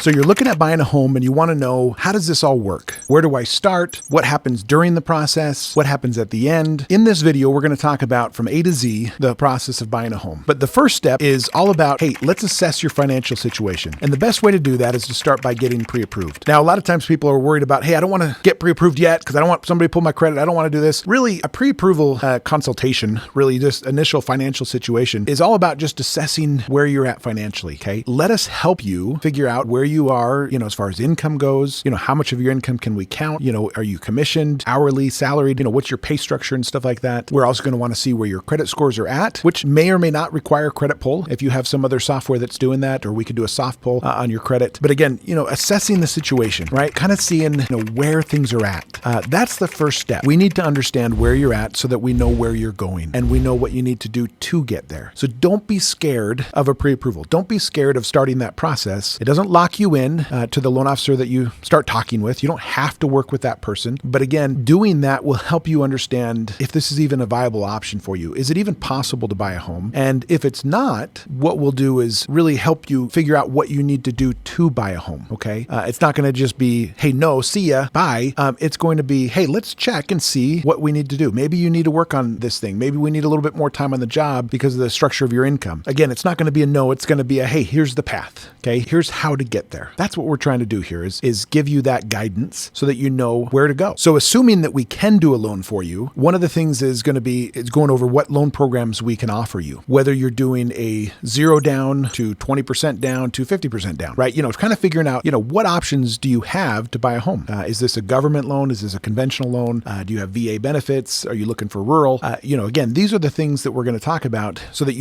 So you're looking at buying a home and you want to know, how does this all work? Where do I start? What happens during the process? What happens at the end? In this video, we're going to talk about from A to Z, the process of buying a home. But the first step is all about, hey, let's assess your financial situation. And the best way to do that is to start by getting pre-approved. Now, a lot of times people are worried about, hey, I don't want to get pre-approved yet because I don't want somebody to pull my credit. I don't want to do this. Really, a pre-approval consultation, really just initial financial situation, is all about just assessing where you're at financially, okay? Let us help you figure out where you are, as far as income goes, how much of your income can we count? Are you commissioned, hourly, salaried? What's your pay structure and stuff like that? We're also going to want to see where your credit scores are at, which may or may not require credit pull if you have some other software that's doing that, or we could do a soft pull on your credit. But again, assessing the situation, right? Kind of seeing, where things are at. That's the first step. We need to understand where you're at so that we know where you're going and we know what you need to do to get there. So don't be scared of a pre-approval. Don't be scared of starting that process. It doesn't lock you in to the loan officer that you start talking with. You don't have to work with that person. But again, doing that will help you understand if this is even a viable option for you. Is it even possible to buy a home? And if it's not, what we'll do is really help you figure out what you need to do to buy a home, okay? It's not going to just be, hey, no, see ya, bye. It's going to be, hey, let's check and see what we need to do. Maybe you need to work on this thing. Maybe we need a little bit more time on the job because of the structure of your income. Again, it's not going to be a no. It's going to be a, hey, here's the path, okay? Here's how to get there. That's what we're trying to do here is give you that guidance so that you know where to go. So assuming that we can do a loan for you, one of the things is going to be going over what loan programs we can offer you, whether you're doing a 0 down to 20% down to 50% down, right? Kind of figuring out, what options do you have to buy a home? Is this a government loan? Is this a conventional loan? Do you have VA benefits? Are you looking for rural? Again, these are the things that we're going to talk about so that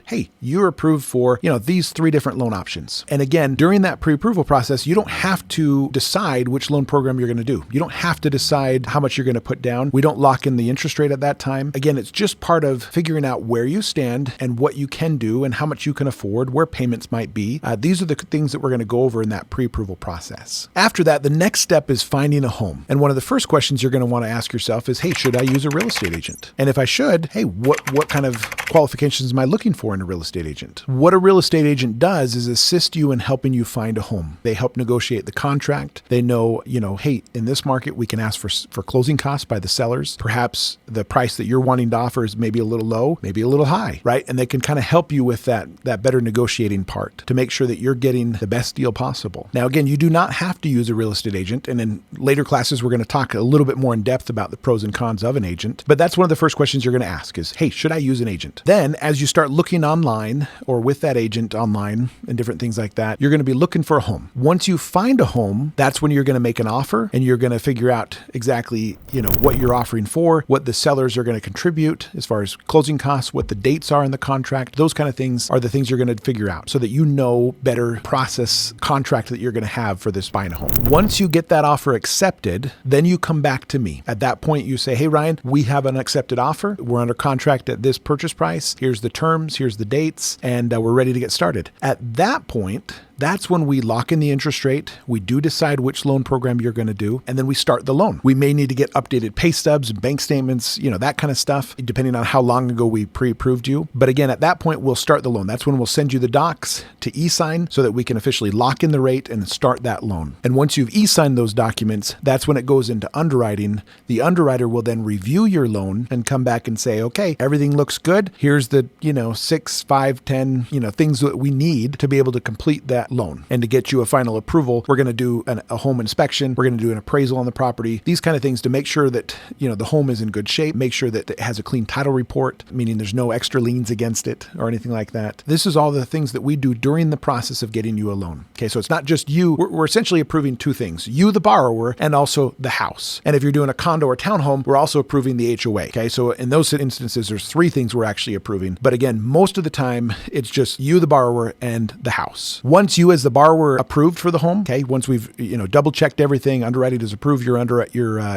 hey, you're approved for, these 3 different loan options. And again, during that pre-approval process, you don't have to decide which loan program you're going to do. You don't have to decide how much you're going to put down. We don't lock in the interest rate at that time. Again, it's just part of figuring out where you stand and what you can do and how much you can afford, where payments might be. These are the things that we're going to go over in that pre-approval process. After that, the next step is finding a home. And one of the first questions you're going to want to ask yourself is, hey, should I use a real estate agent? And if I should, hey, what kind of qualifications am I looking for in a real estate agent? What a real estate agent does is assist you in helping you find a home. They help negotiate the contract. They know, hey, in this market, we can ask for closing costs by the sellers. Perhaps the price that you're wanting to offer is maybe a little low, maybe a little high, right? And they can kind of help you with that better negotiating part to make sure that you're getting the best deal possible. Now, again, you do not have to use a real estate agent. And in later classes, we're going to talk a little bit more in depth about the pros and cons of an agent. But that's one of the first questions you're going to ask is, hey, should I use an agent? Then as you start looking online or with that agent online and different things like that, you're going to be looking for a home. Once you find a home, that's when you're going to make an offer and you're going to figure out exactly, what you're offering for, what the sellers are going to contribute as far as closing costs, what the dates are in the contract. Those kind of things are the things you're going to figure out so that better process contract that you're going to have for this buying a home. Once you get that offer accepted, then you come back to me. At that point, you say, hey, Ryan, we have an accepted offer. We're under contract at this purchase price. Here's the terms, here's the dates, and we're ready to get started. At that point, that's when we lock in the interest rate. We do decide which loan program you're going to do, and then we start the loan. We may need to get updated pay stubs and bank statements, that kind of stuff, depending on how long ago we pre-approved you. But again, at that point, we'll start the loan. That's when we'll send you the docs to e-sign so that we can officially lock in the rate and start that loan. And once you've e-signed those documents, that's when it goes into underwriting. The underwriter will then review your loan and come back and say, okay, everything looks good. Here's the, 6, 5, 10, things that we need to be able to complete that loan. And to get you a final approval, we're going to do a home inspection. We're going to do an appraisal on the property, these kind of things to make sure that, the home is in good shape, make sure that it has a clean title report, meaning there's no extra liens against it or anything like that. This is all the things that we do during the process of getting you a loan. Okay, so it's not just you. We're essentially approving 2 things, you, the borrower, and also the house. And if you're doing a condo or townhome, we're also approving the HOA. Okay, so in those instances, there's 3 things we're actually approving. But again, most of the time, it's just you, the borrower, and the house. Once you as the borrower approved for the home, okay, once we've, double checked everything, underwriting has approved your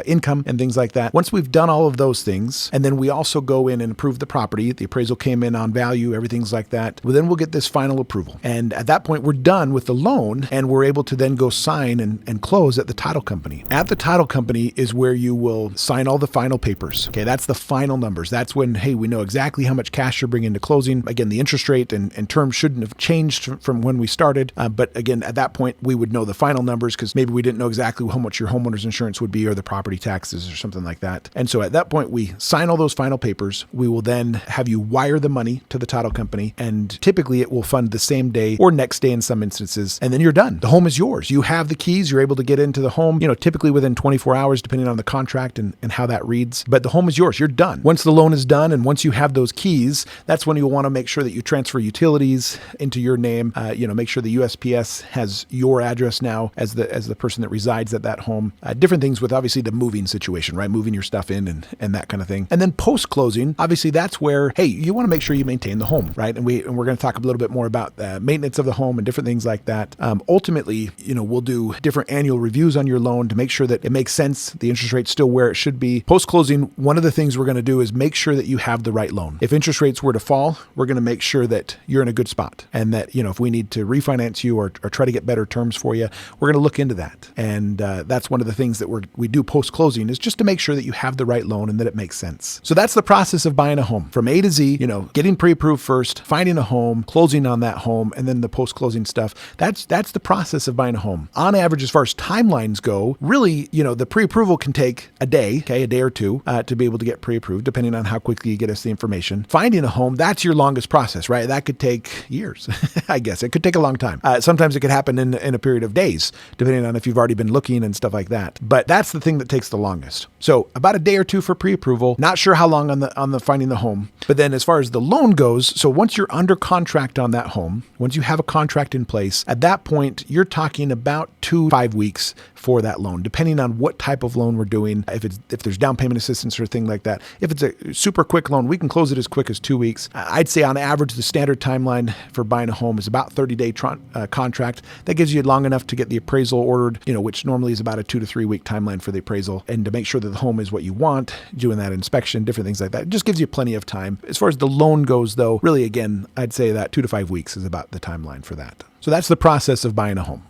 income and things like that. Once we've done all of those things, and then we also go in and approve the property, the appraisal came in on value, everything's like that, well, then we'll get this final approval. And at that point, we're done with the loan and we're able to then go sign and close at the title company. At the title company is where you will sign all the final papers. Okay, that's the final numbers. That's when, hey, we know exactly how much cash you're bringing to closing. Again, the interest rate and terms shouldn't have changed from when we started. period. But again, at that point, we would know the final numbers because maybe we didn't know exactly how much your homeowner's insurance would be or the property taxes or something like that. And so at that point, we sign all those final papers. We will then have you wire the money to the title company, and typically it will fund the same day or next day in some instances, and then you're done. The home is yours. You have the keys. You're able to get into the home, typically within 24 hours, depending on the contract and how that reads. But the home is yours. You're done. Once the loan is done and once you have those keys, that's when you'll want to make sure that you transfer utilities into your name. Make sure the USPS has your address now as the person that resides at that home. Different things with obviously the moving situation, right? Moving your stuff in and that kind of thing. And then post-closing, obviously that's where, hey, you want to make sure you maintain the home, right? And we're going to talk a little bit more about maintenance of the home and different things like that. Ultimately, we'll do different annual reviews on your loan to make sure that it makes sense. The interest rate's still where it should be. Post-closing, one of the things we're going to do is make sure that you have the right loan. If interest rates were to fall, we're going to make sure that you're in a good spot, and that, if we need to refinance you or try to get better terms for you, we're going to look into that. And that's one of the things that we do post-closing, is just to make sure that you have the right loan and that it makes sense. So that's the process of buying a home from A to Z, getting pre-approved first, finding a home, closing on that home, and then the post-closing stuff. That's the process of buying a home. On average, as far as timelines go, really, the pre-approval can take a day or two to be able to get pre-approved, depending on how quickly you get us the information. Finding a home, that's your longest process, right? That could take years. I guess it could take a long time. Sometimes it could happen in a period of days, depending on if you've already been looking and stuff like that. But that's the thing that takes the longest. So about a day or two for pre-approval. Not sure how long on the finding the home. But then as far as the loan goes, so once you're under contract on that home, once you have a contract in place, at that point, you're talking about 2 to 5 weeks for that loan, depending on what type of loan we're doing. If there's down payment assistance or thing like that. If it's a super quick loan, we can close it as quick as 2 weeks. I'd say on average, the standard timeline for buying a home is about 30-day contract. That gives you long enough to get the appraisal ordered, which normally is about a 2 to 3 week timeline for the appraisal, and to make sure that the home is what you want, doing that inspection, different things like that. It just gives you plenty of time. As far as the loan goes, though, really, again, I'd say that 2 to 5 weeks is about the timeline for that. So that's the process of buying a home.